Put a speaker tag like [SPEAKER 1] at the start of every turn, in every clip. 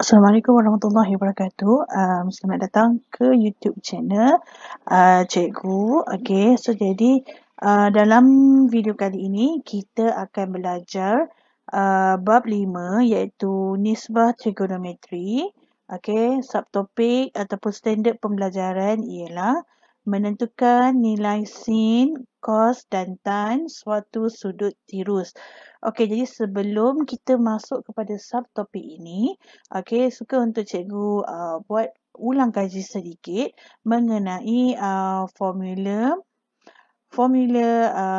[SPEAKER 1] Assalamualaikum warahmatullahi wabarakatuh. Selamat datang ke YouTube channel Cikgu. Okay, so jadi dalam video kali ini kita akan belajar bab 5 iaitu nisbah trigonometri. Okay, subtopik ataupun standard pembelajaran ialah menentukan nilai sin, cos dan tan suatu sudut tirus. Okey, jadi sebelum kita masuk kepada subtopik ini, okey, suka untuk cikgu buat ulang kaji sedikit mengenai formula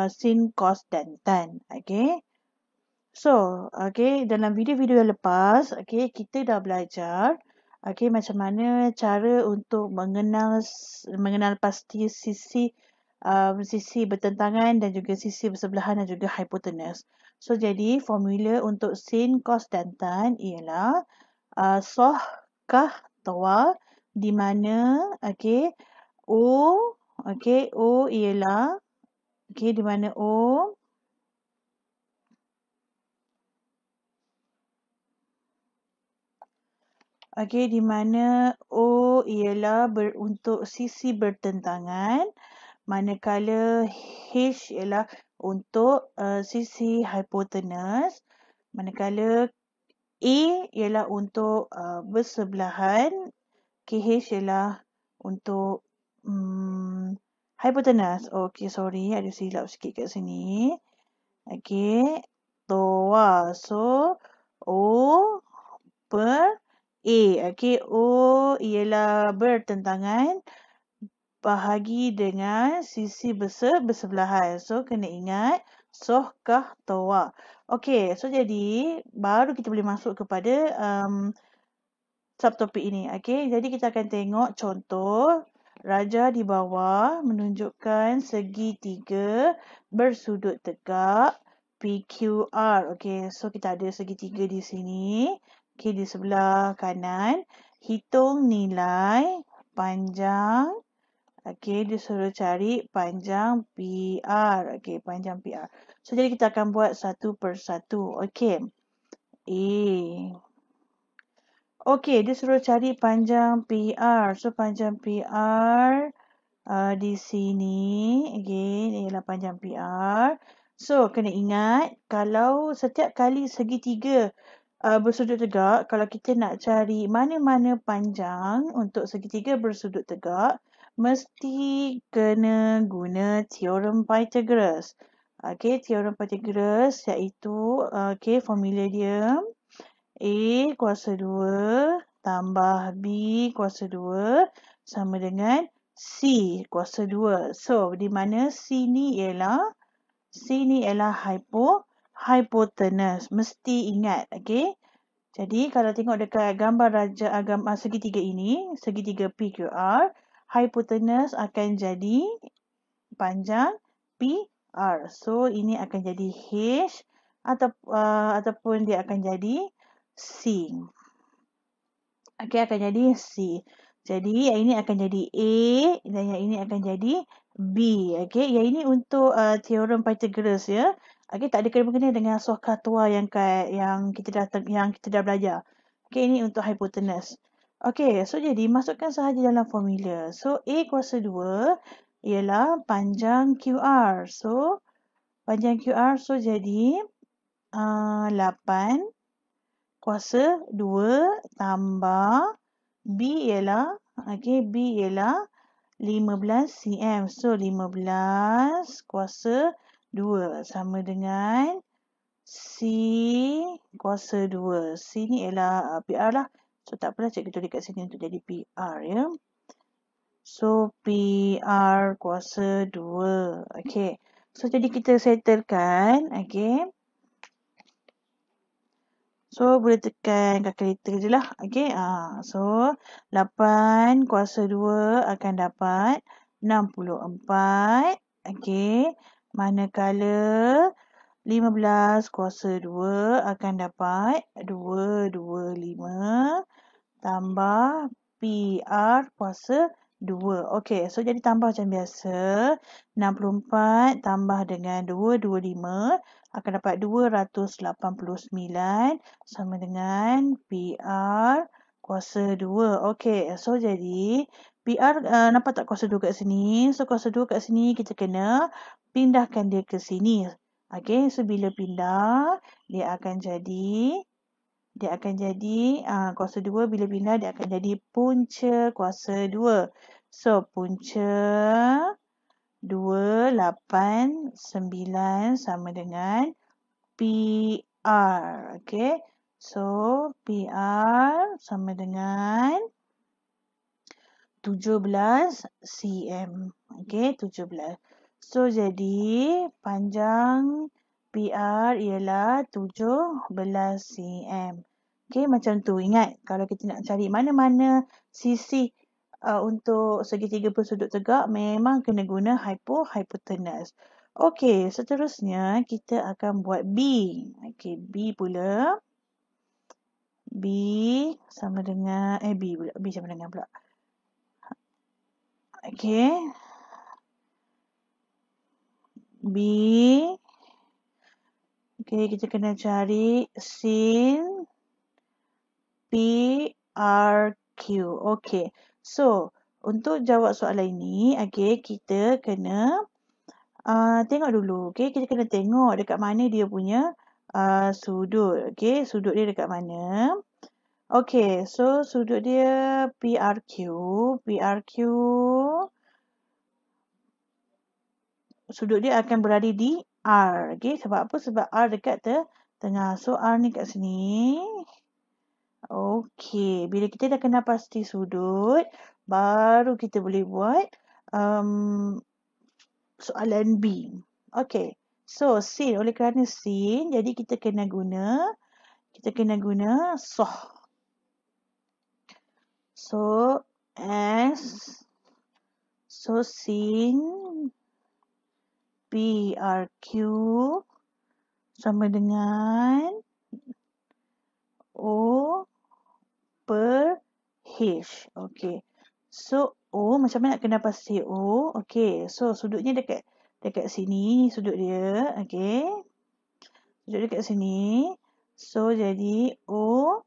[SPEAKER 1] sin, cos dan tan. Okey. So, okey, dalam video-video yang lepas, okey, kita dah belajar okey macam mana cara untuk mengenal pasti sisi bertentangan dan juga sisi bersebelahan dan juga hipotenus. So, jadi formula untuk sin, cos dan tan ialah soh, kah, tawa di mana okey O ialah okey di mana O okey di mana O ialah untuk sisi bertentangan, manakala H ialah untuk sisi hipotenus, manakala A ialah untuk bersebelahan, KH ialah untuk hipotenus. Okey, sorry, ada silap sikit kat sini. Okey, toa. So, O per A. Okey, O ialah bertentangan bahagi dengan sisi bersebelahan. So, kena ingat soh, kah, toa. Okey, so jadi baru kita boleh masuk kepada subtopik ini. Okey, jadi kita akan tengok contoh raja di bawah menunjukkan segitiga bersudut tegak PQR. Okey, so kita ada segitiga di sini. Okey, di sebelah kanan. Hitung nilai panjang. Okey, disuruh cari panjang PR. Okey, panjang PR. So, jadi kita akan buat satu persatu. Okey. Okey, dia suruh cari panjang PR. So, panjang PR di sini. Again, ialah panjang PR. So, kena ingat, kalau setiap kali segitiga bersudut tegak, kalau kita nak cari mana-mana panjang untuk segitiga bersudut tegak, mesti kena guna teorem Pythagoras. Okey, teorem Pythagoras iaitu formula dia A kuasa 2 tambah B kuasa 2 sama dengan C kuasa 2. So, di mana C ni ialah hipotenus. Mesti ingat, okey? Jadi, kalau tengok dekat gambar segitiga ini, segitiga PQR, hipotenus akan jadi panjang PR. So, ini akan jadi H ataupun dia akan jadi C. Okey, akan jadi C. Jadi, yang ini akan jadi A dan yang ini akan jadi B. Okey, yang ini untuk teorem Pythagoras ya. Okey, tak ada kena-mengena dengan soh katua yang kita dah belajar. Okey, ini untuk hipotenus. Okey, so jadi masukkan sahaja dalam formula. So, A kuasa 2 ialah panjang QR. So, panjang QR jadi 8 kuasa 2 tambah B ialah 15 cm. So 15 kuasa 2 sama dengan C kuasa 2. C ni ialah PR lah. So tak apalah, cikgu tulis kat sini untuk jadi PR ya. So PR kuasa 2. Okey. So jadi kita settlekan, okey. So, boleh tekan kalkulator je lah. Okay. So, 8 kuasa 2 akan dapat 64. Okay. Manakala 15 kuasa 2 akan dapat 225 tambah PR kuasa 2. Okey, so jadi tambah macam biasa. 64 tambah dengan 2, 25 akan dapat 289 sama dengan PR kuasa 2. Okey, so jadi PR nampak tak kuasa 2 kat sini? So kuasa 2 kat sini kita kena pindahkan dia ke sini. Okey, so bila pindah dia akan jadi kuasa 2 bila pindah dia akan jadi punca kuasa 2. So punca 289 sama dengan PR. Okey. So PR sama dengan 17 cm. Okey, 17. So jadi panjang PR ialah 17 cm. Okey, macam tu. Ingat, kalau kita nak cari mana-mana sisi untuk segitiga bersudut tegak, memang kena guna hypotenuse. Okey, seterusnya kita akan buat B. Okey, B pula. B sama dengan B pula. B sama dengan pula. Okey. B. Okey, kita kena cari sin PRQ. Okey. So, untuk jawab soalan ini, okey, kita kena tengok dulu. Okey, kita kena tengok dekat mana dia punya sudut. Okey, sudut dia dekat mana? Okey, so sudut dia PRQ. Sudut dia akan berada di R. Okey, sebab apa? Sebab R dekat tengah. So, R ni kat sini. Okey, bila kita dah kenal pasti sudut, baru kita boleh buat soalan B. Okey, so sin, oleh kerana sin, jadi kita kena guna soh. So, sin PRQ sama dengan O per H. Okey. So, O macam mana nak kena pasti O? Okey. So, sudutnya dekat sini. Sudut dia. Okey. Sudut dekat sini. So, jadi O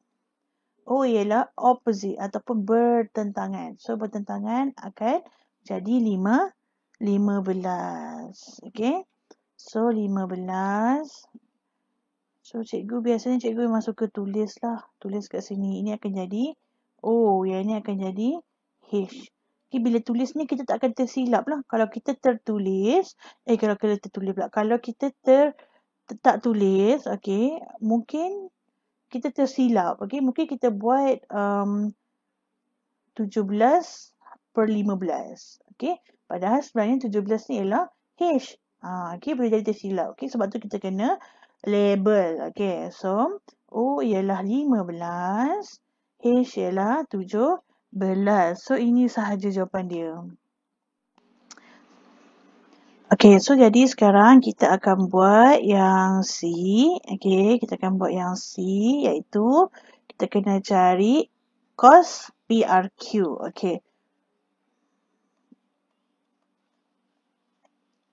[SPEAKER 1] ialah opposite ataupun bertentangan. So, bertentangan akan jadi 15. Okey. So, 15. So, biasanya cikgu memang suka tulis lah. Tulis kat sini. Ini akan jadi O. Yang ini akan jadi H. Okay, bila tulis ni kita tak akan tersilap lah. Kalau kita tertulis. Kalau kita tak tulis. Okay. Mungkin kita tersilap. Okay. Mungkin kita buat 17 per 15. Okay. Padahal sebenarnya 17 ni ialah H. Okay. Boleh jadi tersilap. Okay. Sebab tu kita kena label. Okay. So, O ialah 15. H ialah 17. So, ini sahaja jawapan dia. Okay. So, jadi sekarang kita akan buat yang C. Okay. Kita akan buat yang C. Iaitu, kita kena cari cos PRQ. Okay.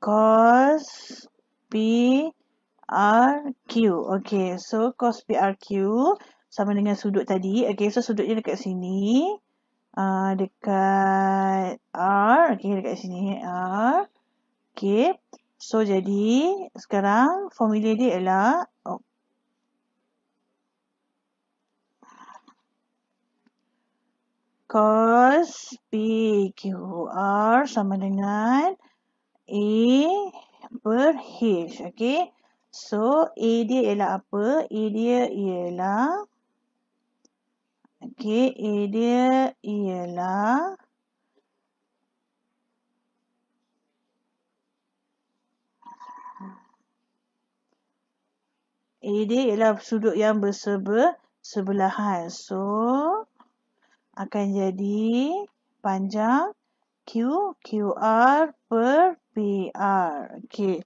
[SPEAKER 1] Cos PRQ. Okay, so cos PRQ sama dengan sudut tadi. Okay, so sudutnya dekat sini. Dekat R. Okay, dekat sini R. Okay, so jadi sekarang formula dia ialah cos PQR sama dengan A per H. Okay. So, A dia ialah apa? A dia ialah sudut yang bersebelahan. So, akan jadi panjang QR per PR. Okay.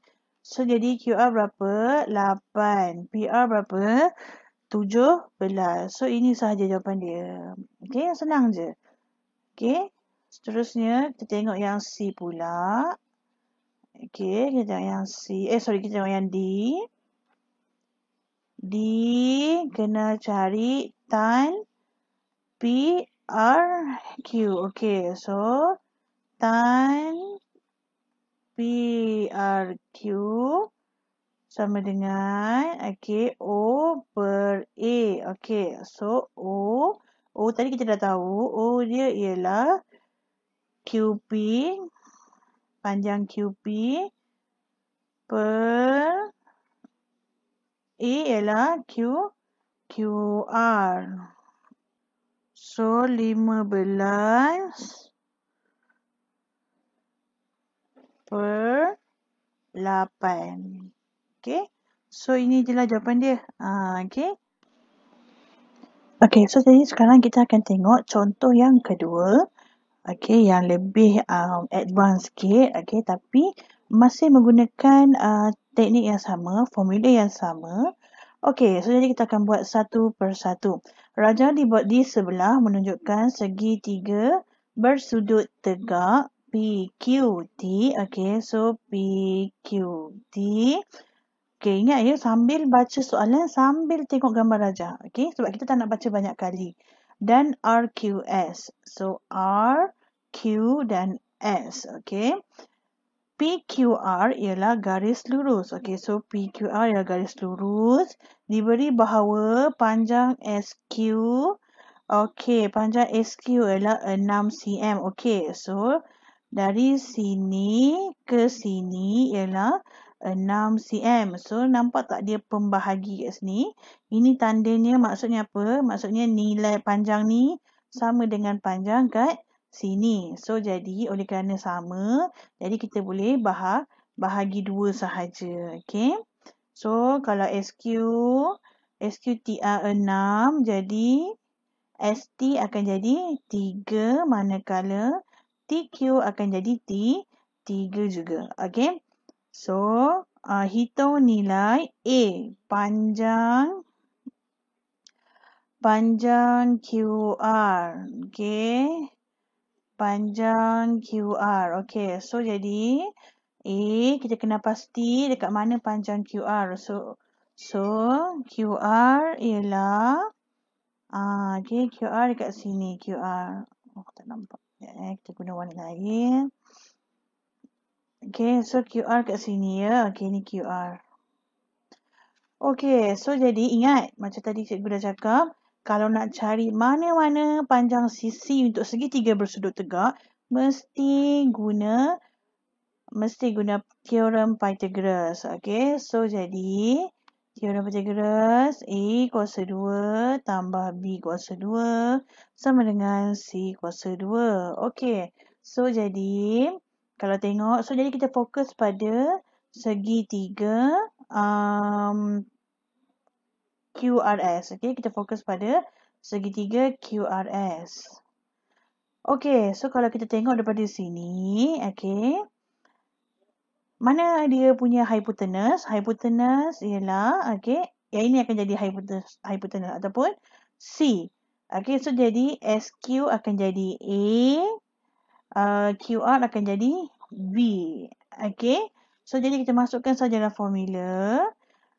[SPEAKER 1] So, jadi QR berapa? 8. PR berapa? 17. So, ini sahaja jawapan dia. Okay, senang je. Okay. Seterusnya, kita tengok yang C pula. Okey, kita tengok yang C. Kita tengok yang D. D kena cari tan P R Q. Okey, so tan P R Q sama dengan O per A. Okey, so O tadi kita dah tahu. O dia ialah QP, panjang QP per A ialah QR. So 15 per 8. Okey. So ini je lah jawapan dia. Okey. Okey, so jadi sekarang kita akan tengok contoh yang kedua. Okey, yang lebih advance sikit. Okey, tapi masih menggunakan teknik yang sama, formula yang sama. Okey, so jadi kita akan buat satu persatu. Rajah dibuat di sebelah menunjukkan segitiga bersudut tegak PQT. Okey, so PQT. Okey, ingat ya, sambil baca soalan, sambil tengok gambar rajah. Okey, sebab kita tak nak baca banyak kali. Dan RQS. So, R, Q dan S. Okey. PQR ialah garis lurus. Okey, so PQR ialah garis lurus. Diberi bahawa panjang SQ. Okey, panjang SQ ialah 6 cm. Okey, so dari sini ke sini ialah 6 cm. So, nampak tak dia pembahagi kat sini? Ini tandanya maksudnya apa? Maksudnya nilai panjang ni sama dengan panjang kat sini. So, jadi oleh kerana sama, jadi kita boleh bahagi dua sahaja. Okay. So, kalau SQ TR 6, jadi ST akan jadi 3, manakala TQ akan jadi 3 juga. Okay. So, hitung nilai A, panjang QR. Okay. Panjang QR. Okay. So, jadi A, kita kena pasti dekat mana panjang QR. So QR ialah, okay, QR dekat sini. QR. Oh, tak nampak. Kita guna warna lain. Okay, so QR kat sini ya. Okay, ni QR. Okay, so jadi ingat, macam tadi cikgu dah cakap, kalau nak cari mana-mana panjang sisi untuk segitiga bersudut tegak, mesti guna teorem Pythagoras. Okay, so jadi teorem Pythagoras, A kuasa 2 tambah B kuasa 2 sama dengan C kuasa 2. Okay, so jadi kalau tengok, so jadi kita fokus pada segitiga QRS. Okay, kita fokus pada segitiga QRS. Okay, so kalau kita tengok daripada sini, okay, mana dia punya hypotenuse? Hypotenuse ialah, okay, yang ini akan jadi hypotenuse ataupun C. Okay, so jadi SQ akan jadi A, QR akan jadi B. Okay, so jadi kita masukkan saja dalam formula.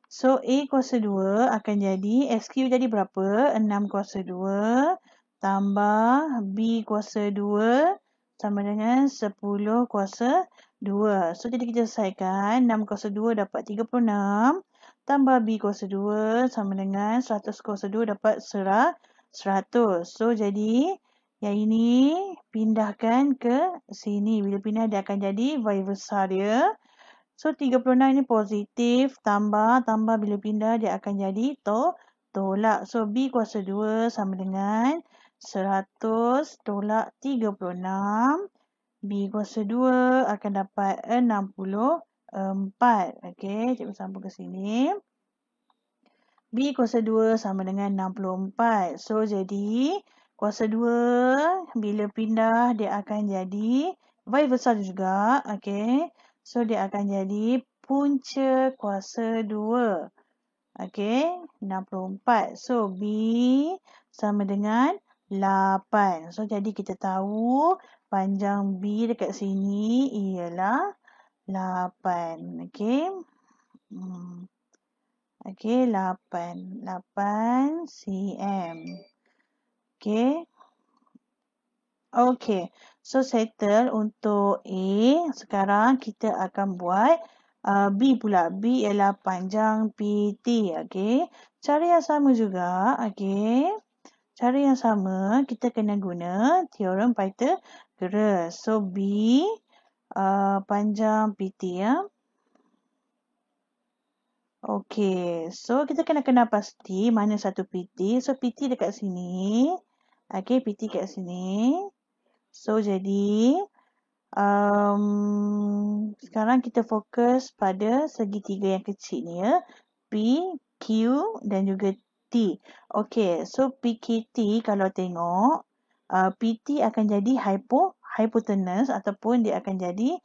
[SPEAKER 1] So, A kuasa 2 akan jadi, SQ jadi berapa? 6 kuasa 2 tambah B kuasa 2 sama dengan 10 kuasa 2. So, jadi kita selesaikan. 6 kuasa 2 dapat 36 tambah B kuasa 2 sama dengan 100 kuasa 2 dapat 100. So, jadi yang ini pindahkan ke sini. Bila pindah dia akan jadi y besar dia. So, 36 ni positif, tambah bila pindah dia akan jadi tolak. So, B kuasa 2 sama dengan 100 tolak 36. B kuasa 2 akan dapat 64. Okey, cikgu sambung ke sini. B kuasa 2 sama dengan 64. So, jadi kuasa 2 bila pindah dia akan jadi y besar juga. Okey. So, dia akan jadi punca kuasa 2. Okey, 64. So, B sama dengan 8. So, jadi kita tahu panjang B dekat sini ialah 8. Okey. Okey, 8 cm. Okey. Okey. So settle untuk A. Sekarang kita akan buat B pula. B ialah panjang PT. Okey. Cara yang sama juga. Okey. Cara yang sama, kita kena guna teorem Pythagoras. So, B panjang PT ya. Okey, so kita kena pasti mana satu PT. So, PT dekat sini. Okey, PT kat sini. So, jadi sekarang kita fokus pada segitiga yang kecil ni ya. P, Q dan juga T. Okey, so PQT kalau tengok, PT akan jadi hypotenuse ataupun dia akan jadi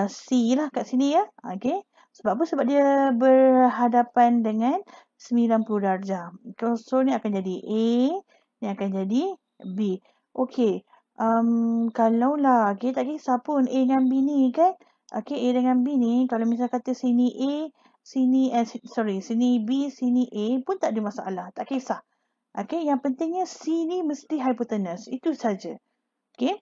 [SPEAKER 1] C lah kat sini ya. Okey. Sebab apa? Sebab dia berhadapan dengan 90 darjah. So ni akan jadi A, ni akan jadi B. Okey. Kalaulah tak kisah pun A dengan B ni kan. Okey, A dengan B ni kalau misal kata sini A, sini B, sini A pun tak ada masalah. Tak kisah. Okey, yang pentingnya C ni mesti hypotenuse. Itu saja. Okey.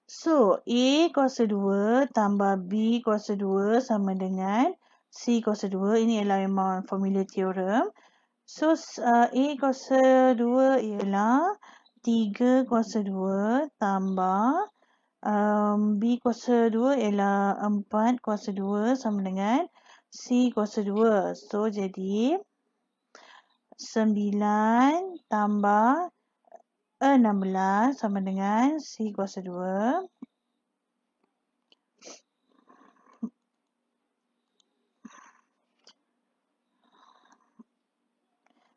[SPEAKER 1] So, A kuasa 2 tambah B kuasa 2 sama dengan C kuasa 2. Ini ialah memang formula teorem. So, A kuasa 2 ialah 3 kuasa 2 tambah B kuasa 2 ialah 4 kuasa 2 sama dengan C kuasa 2. So, jadi 9 tambah 16 sama dengan C kuasa 2.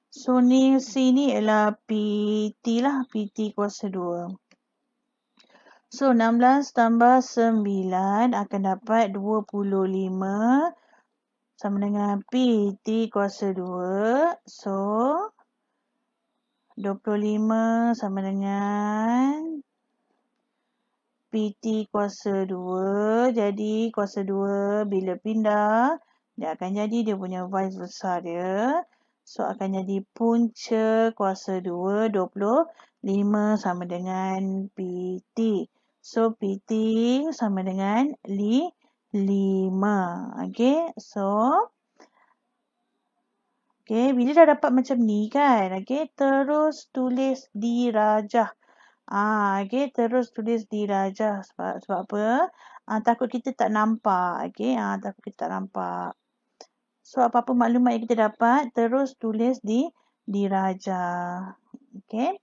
[SPEAKER 1] So, ni C ni ialah PT lah. PT kuasa 2. So, 16 tambah 9 akan dapat 25 sama dengan PT kuasa 2. So, 25 sama dengan PT kuasa 2. Jadi, kuasa 2 bila pindah, dia akan jadi dia punya vice versa dia. So, akan jadi punca kuasa 2, 25 sama dengan PT. So, PT sama dengan 5. Okay, so okay, bila dah dapat macam ni kan, okay, terus tulis dirajah. Okay, terus tulis dirajah. Sebab apa? Takut kita tak nampak. Okay, takut kita tak nampak. So, apa-apa maklumat yang kita dapat, terus tulis dirajah. Okay.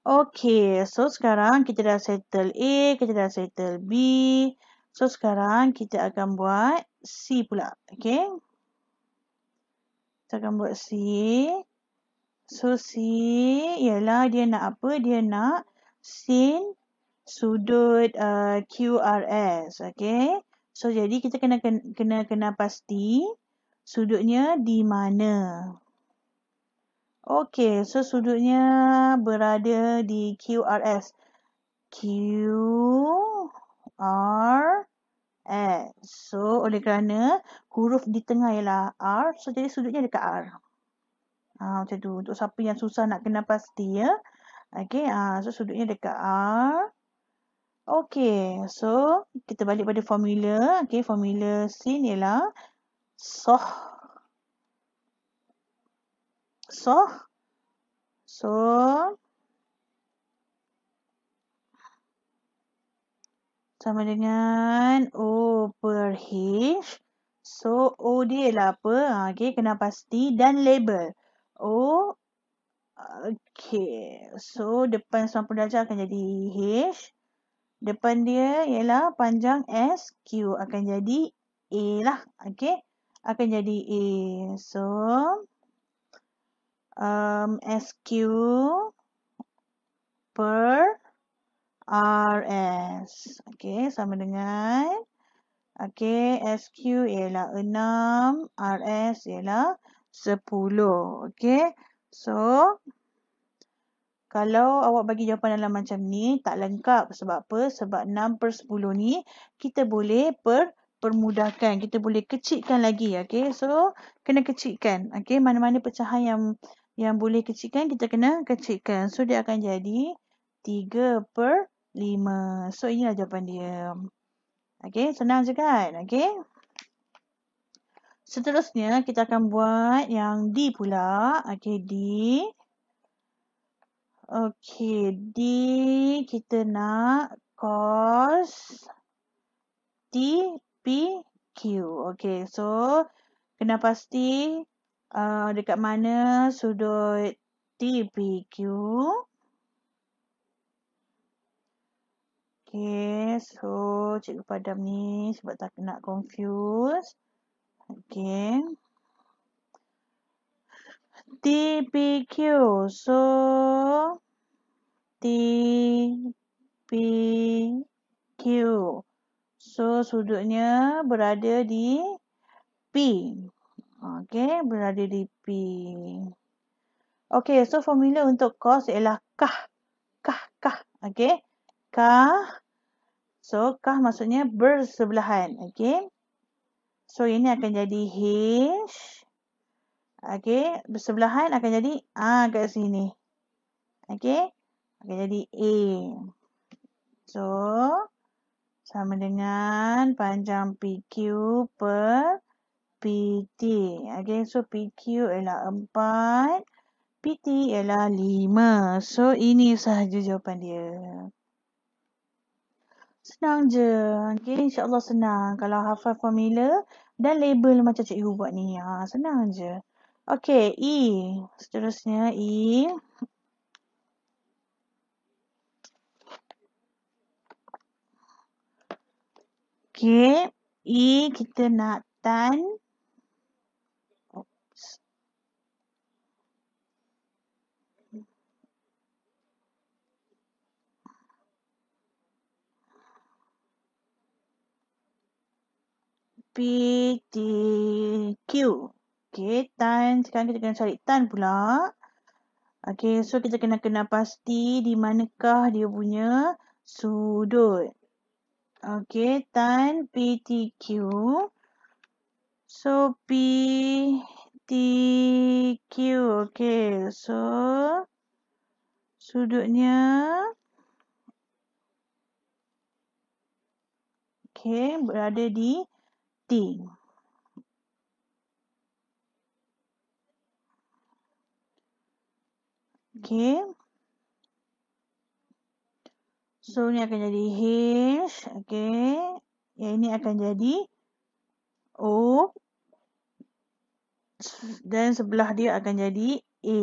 [SPEAKER 1] Okay, so sekarang kita dah settle A, kita dah settle B. So, sekarang kita akan buat C pula. Okay. Kita akan buat C. So, C ialah dia nak apa? Dia nak sin sudut QRS. Okay. So, jadi kita kena pasti sudutnya di mana. Okay. So, sudutnya berada di QRS. QRS. So, oleh kerana huruf di tengah ialah R. So, jadi sudutnya dekat R. Macam tu. Untuk siapa yang susah nak kena pasti ya. Okay. So, sudutnya dekat R. Okay. So, kita balik pada formula. Okay. Formula sin ialah soh. So, sama dengan O per H. So, O dia ialah apa? Okay, kena pasti. Dan label. O. Okay. So, depan 90 darjah akan jadi H. Depan dia ialah panjang SQ. Akan jadi A lah. Okay. Akan jadi A. So, SQ per RS. Okay, sama dengan SQ ialah 6, RS ialah 10. Okay, so Kalau awak bagi jawapan dalam macam ni, tak lengkap. Sebab apa? Sebab 6/10 ni, kita boleh permudahkan. Kita boleh kecilkan lagi. Okay? So, kena kecilkan. Okay? Mana-mana pecahan yang boleh kecilkan, kita kena kecilkan. So, dia akan jadi 3/5. So, inilah jawapan dia. Okay? Senang je kan? Okay? Seterusnya, kita akan buat yang D pula. Okay, D. Okay, D kita nak cos TPQ. Okay, so kena pasti dekat mana sudut TPQ. Okay, so cikgu padam ni sebab tak nak confuse. Okay. TPQ. So TPQ. So sudutnya berada di P. Okay, berada di P. Okay, so formula untuk cos ialah kah. Okay, kah. So kah maksudnya bersebelahan. Okay. So ini akan jadi H. Okay, bersebelahan akan jadi kat sini. Okay, akan jadi A. So, sama dengan panjang PQ per PT. Okay, so PQ ialah 4. PT ialah 5. So, ini sahaja jawapan dia. Senang je. Okay, insyaAllah senang. Kalau hafal formula dan label macam cikgu buat ni. Senang je. Okay, E. Seterusnya, E. Okay, E kita nak tan. PTQ. Okay, tan. Sekarang kita kena cari tan pula. Okay, so kita kena pasti di manakah dia punya sudut. Okay, tan PTQ. So, PTQ. Okay, so sudutnya. Okay, berada di T. Okay. So, ni akan jadi H. Okay. Yang ini akan jadi O. Dan sebelah dia akan jadi A.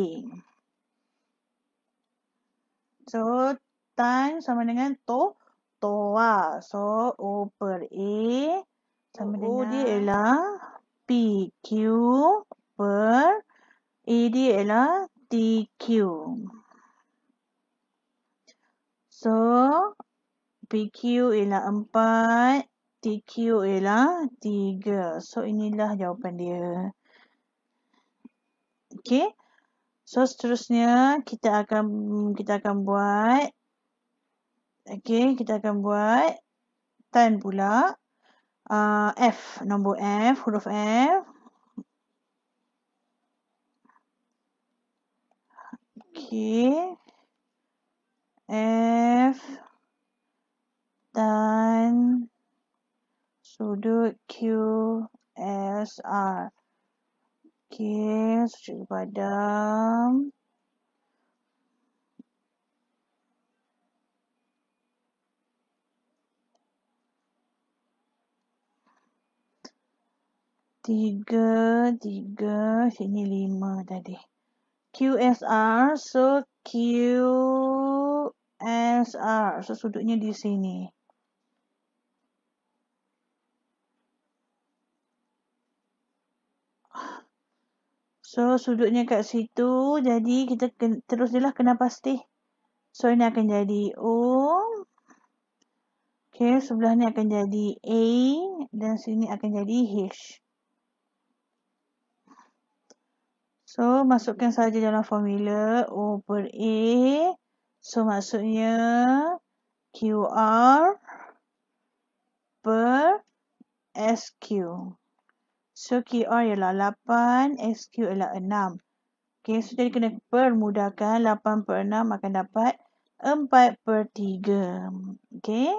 [SPEAKER 1] So, tan sama dengan toa. So, O per A sama dengan O dia ialah PQ per A dia ialah TQ. So, PQ ialah 4, TQ ialah 3. So, inilah jawapan dia. Okay. So, seterusnya kita akan buat. Okay, kita akan buat tan pula. F, nombor F, huruf F. Okay. F tan sudut QSR. Okay, so cikgu padam. Tiga, sini 5 tadi. QSR, so QSR, so sudutnya di sini. So sudutnya kat situ, jadi kita terus je lah kena pasti. So ini akan jadi O. Okay, sebelah ni akan jadi A dan sini akan jadi H. So, masukkan saja dalam formula O per A So, maksudnya QR per SQ. So, QR ialah 8, SQ ialah 6. Okay, so jadi kena permudahkan. 8 per 6 akan dapat 4/3. Okay.